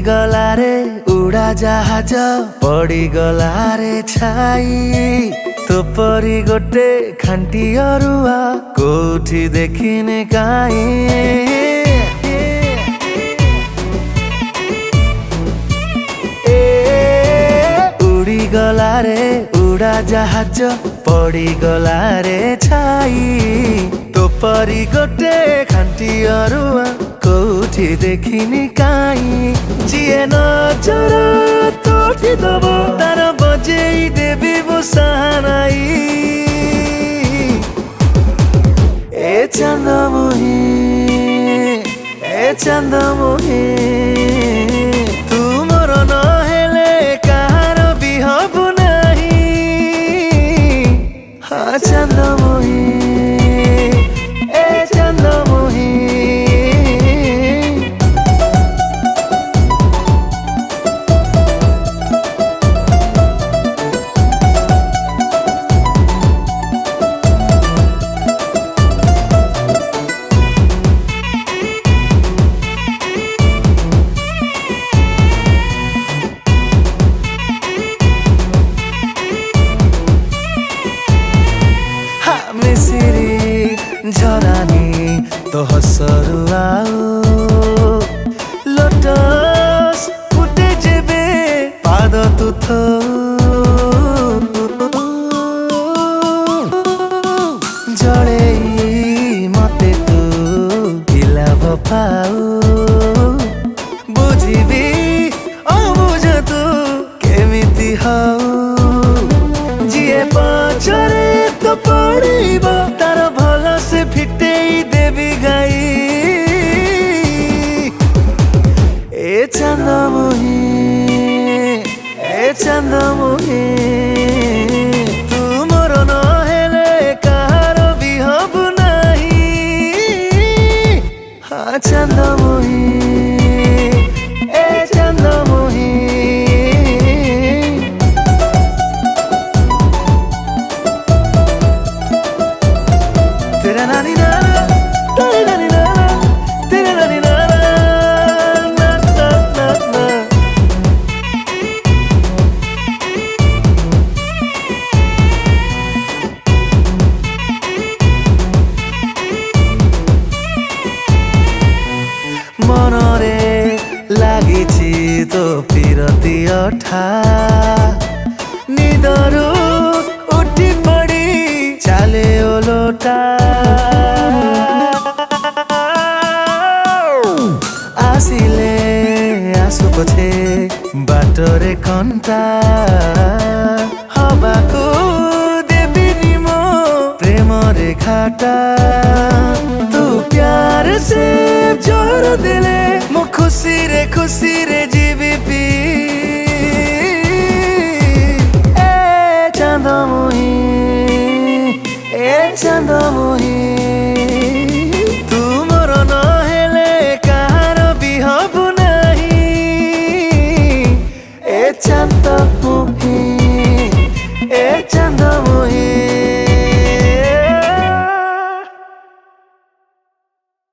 गलारे उड़ाजाहाज पड़ी गलारे छाई तो परी गोटे खांटी अरुआ कोठी देखिने काई उड़ी गलारे उड़ाजाहाज पड़ी गलारे छाई तो परी गोटे खांटी अरुआ कोठी देखिनी काई जिए नजर तोठी दब तार बजेई देवी बसानाई ए चंदमुही तू मोर न हेले कहार भी हबु नाही हाँ चंदमुही ए चंदमुही मिसिरी झरानी तो हसरु आउ लोटस फुटे जेबे पाद तुथ जड़ेई मते तू हिलाभ पाऊ बुझिबी अबुझ तू केमिति हऊ जिए पछरे तो पड़ीब तार भल से फिटेई देवी गाई ए चंदमुही तू मोर न हेले कहार भी हबु नाही हाँ चंदमुही ए चंदमुही तेरा नानी नाना तेरे नानी नाना तेरे नानी नाना ना ना ना ना मनरे लागिछि तो पिरती अठा निदरु उठी पड़ी चाले ओलोटा आसिले आसु पछे बाटरे कंटा हबाको देबिनी मो प्रेम रेखाटा तू प्यार से जोर देले मो खुशी रे जीवी पी ए चंदमुही चंदमुही तू मोर न हेले कहार भी हबु नाही ए चंदमुही ए